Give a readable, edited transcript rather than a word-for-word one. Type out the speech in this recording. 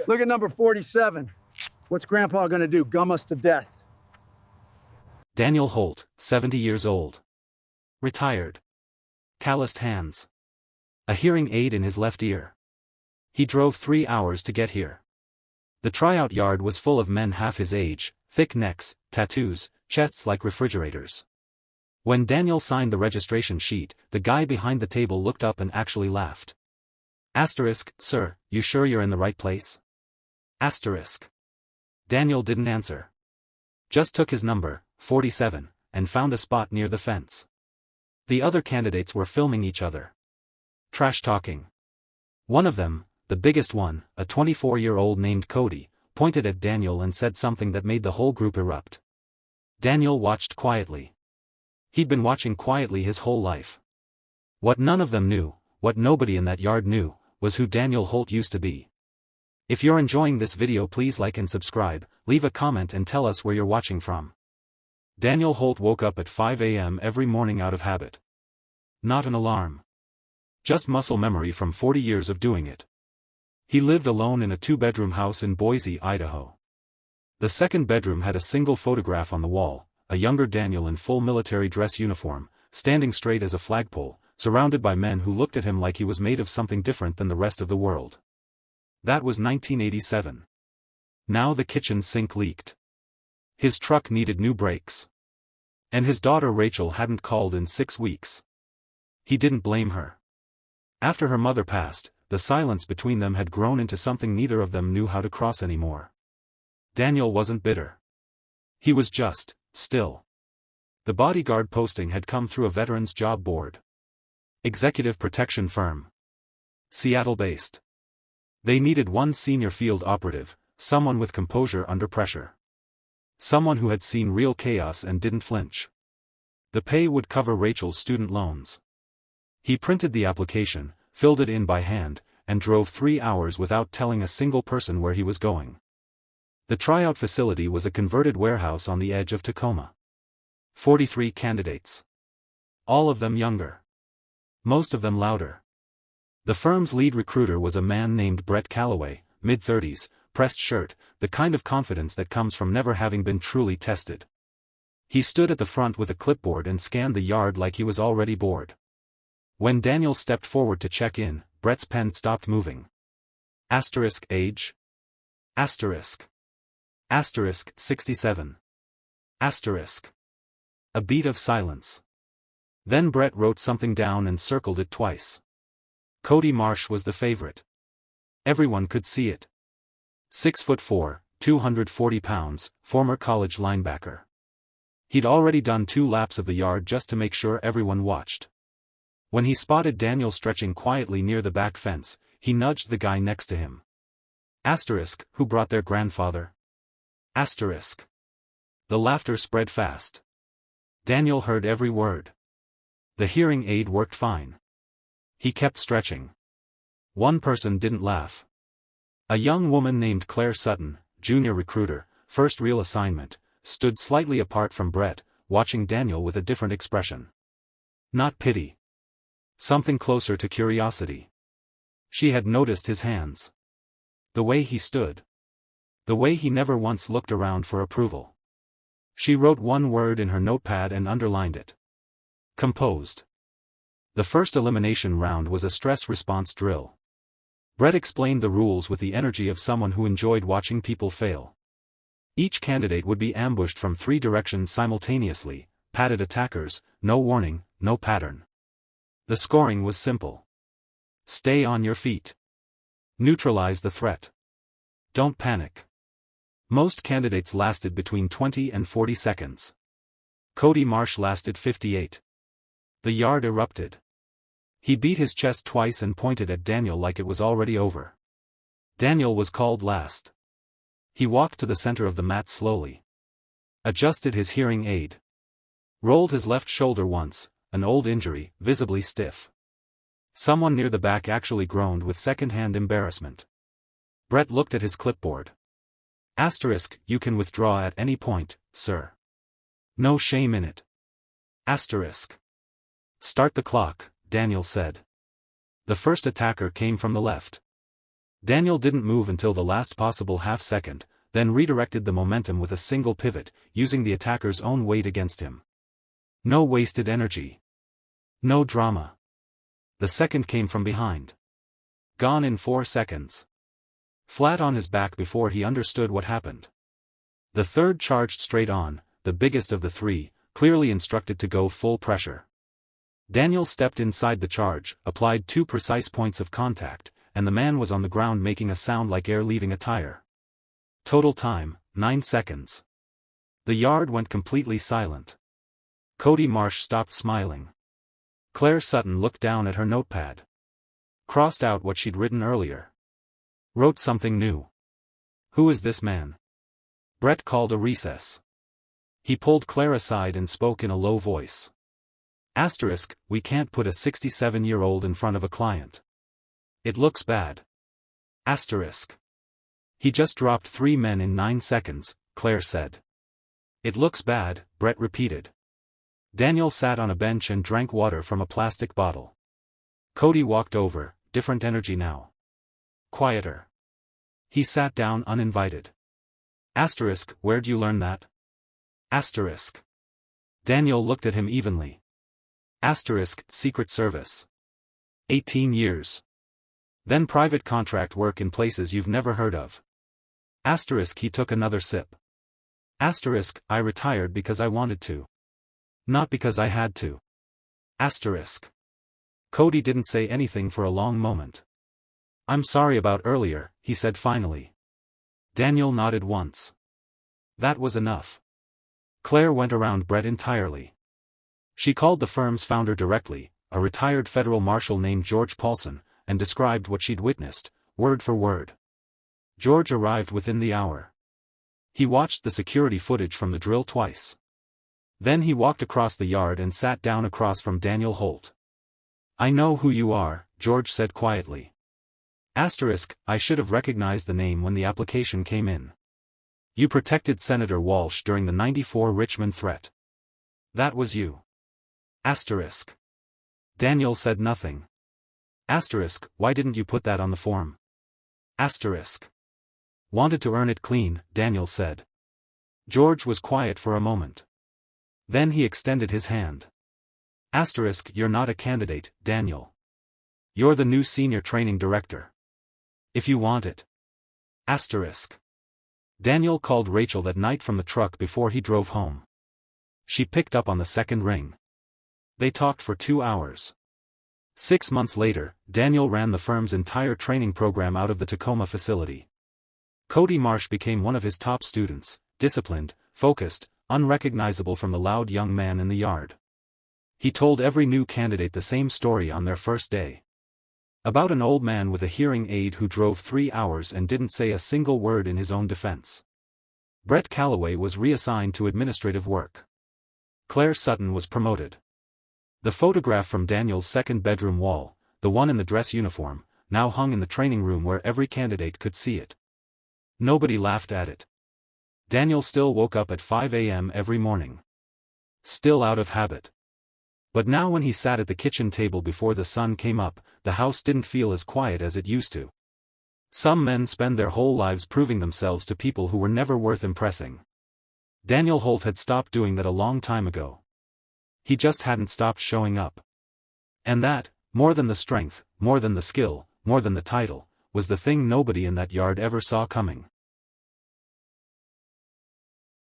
Look at number 47. What's Grandpa gonna do? Gum us to death? Daniel Holt, 70 years old. Retired. Calloused hands. A hearing aid in his left ear. He drove 3 hours to get here. The tryout yard was full of men half his age, thick necks, tattoos, chests like refrigerators. When Daniel signed the registration sheet, the guy behind the table looked up and actually laughed. Asterisk, sir, you sure you're in the right place? Asterisk. Daniel didn't answer. Just took his number, 47, and found a spot near the fence. The other candidates were filming each other. Trash talking. One of them, the biggest one, a 24-year-old named Cody, pointed at Daniel and said something that made the whole group erupt. Daniel watched quietly. He'd been watching quietly his whole life. What none of them knew, what nobody in that yard knew, was who Daniel Holt used to be. If you're enjoying this video, please like and subscribe, leave a comment and tell us where you're watching from. Daniel Holt woke up at 5 a.m. every morning out of habit. Not an alarm. Just muscle memory from 40 years of doing it. He lived alone in a 2-bedroom house in Boise, Idaho. The second bedroom had a single photograph on the wall, a younger Daniel in full military dress uniform, standing straight as a flagpole, surrounded by men who looked at him like he was made of something different than the rest of the world. That was 1987. Now the kitchen sink leaked. His truck needed new brakes. And his daughter Rachel hadn't called in 6 weeks. He didn't blame her. After her mother passed, the silence between them had grown into something neither of them knew how to cross anymore. Daniel wasn't bitter. He was just still. The bodyguard posting had come through a veterans job board. Executive protection firm. Seattle-based. They needed one senior field operative, someone with composure under pressure. Someone who had seen real chaos and didn't flinch. The pay would cover Rachel's student loans. He printed the application, filled it in by hand, and drove 3 hours without telling a single person where he was going. The tryout facility was a converted warehouse on the edge of Tacoma. 43 candidates. All of them younger. Most of them louder. The firm's lead recruiter was a man named Brett Calloway, mid-30s, pressed shirt, the kind of confidence that comes from never having been truly tested. He stood at the front with a clipboard and scanned the yard like he was already bored. When Daniel stepped forward to check in, Brett's pen stopped moving. Asterisk age? Asterisk. Asterisk 67. Asterisk. A beat of silence. Then Brett wrote something down and circled it twice. Cody Marsh was the favorite. Everyone could see it. 6'4", 240 pounds, former college linebacker. He'd already done 2 laps of the yard just to make sure everyone watched. When he spotted Daniel stretching quietly near the back fence, he nudged the guy next to him. Asterisk, who brought their grandfather? Asterisk. The laughter spread fast. Daniel heard every word. The hearing aid worked fine. He kept stretching. One person didn't laugh. A young woman named Claire Sutton, junior recruiter, first real assignment, stood slightly apart from Brett, watching Daniel with a different expression. Not pity. Something closer to curiosity. She had noticed his hands. The way he stood. The way he never once looked around for approval. She wrote one word in her notepad and underlined it. Composed. The first elimination round was a stress response drill. Brett explained the rules with the energy of someone who enjoyed watching people fail. Each candidate would be ambushed from 3 directions simultaneously, padded attackers, no warning, no pattern. The scoring was simple. Stay on your feet. Neutralize the threat. Don't panic. Most candidates lasted between 20 and 40 seconds. Cody Marsh lasted 58. The yard erupted. He beat his chest twice and pointed at Daniel like it was already over. Daniel was called last. He walked to the center of the mat slowly. Adjusted his hearing aid. Rolled his left shoulder once, an old injury, visibly stiff. Someone near the back actually groaned with second-hand embarrassment. Brett looked at his clipboard. Asterisk, you can withdraw at any point, sir. No shame in it. Asterisk. Start the clock, Daniel said. The first attacker came from the left. Daniel didn't move until the last possible half-second, then redirected the momentum with a single pivot, using the attacker's own weight against him. No wasted energy. No drama. The second came from behind. Gone in 4 seconds. Flat on his back before he understood what happened. The third charged straight on, the biggest of the three, clearly instructed to go full pressure. Daniel stepped inside the charge, applied 2 precise points of contact, and the man was on the ground making a sound like air leaving a tire. Total time, 9 seconds. The yard went completely silent. Cody Marsh stopped smiling. Claire Sutton looked down at her notepad. Crossed out what she'd written earlier. Wrote something new. Who is this man? Brett called a recess. He pulled Claire aside and spoke in a low voice. Asterisk, we can't put a 67-year-old in front of a client. It looks bad. Asterisk. He just dropped 3 men in 9 seconds, Claire said. It looks bad, Brett repeated. Daniel sat on a bench and drank water from a plastic bottle. Cody walked over, different energy now. Quieter. He sat down uninvited. Asterisk, where'd you learn that? Asterisk. Daniel looked at him evenly. Asterisk, Secret Service. 18 years. Then private contract work in places you've never heard of. Asterisk, he took another sip. Asterisk, I retired because I wanted to. Not because I had to. Asterisk. Cody didn't say anything for a long moment. I'm sorry about earlier, he said finally. Daniel nodded once. That was enough. Claire went around Brett entirely. She called the firm's founder directly, a retired federal marshal named George Paulson, and described what she'd witnessed, word for word. George arrived within the hour. He watched the security footage from the drill twice. Then he walked across the yard and sat down across from Daniel Holt. I know who you are, George said quietly. Asterisk, I should have recognized the name when the application came in. You protected Senator Walsh during the '94 Richmond threat. That was you. Asterisk. Daniel said nothing. Asterisk, why didn't you put that on the form? Asterisk. Wanted to earn it clean, Daniel said. George was quiet for a moment. Then he extended his hand. Asterisk, you're not a candidate, Daniel. You're the new senior training director. If you want it. Asterisk. Daniel called Rachel that night from the truck before he drove home. She picked up on the second ring. They talked for 2 hours. 6 months later, Daniel ran the firm's entire training program out of the Tacoma facility. Cody Marsh became one of his top students, disciplined, focused, unrecognizable from the loud young man in the yard. He told every new candidate the same story on their first day. About an old man with a hearing aid who drove 3 hours and didn't say a single word in his own defense. Brett Calloway was reassigned to administrative work. Claire Sutton was promoted. The photograph from Daniel's second bedroom wall, the one in the dress uniform, now hung in the training room where every candidate could see it. Nobody laughed at it. Daniel still woke up at 5 a.m. every morning. Still out of habit. But now when he sat at the kitchen table before the sun came up, the house didn't feel as quiet as it used to. Some men spend their whole lives proving themselves to people who were never worth impressing. Daniel Holt had stopped doing that a long time ago. He just hadn't stopped showing up. And that, more than the strength, more than the skill, more than the title, was the thing nobody in that yard ever saw coming.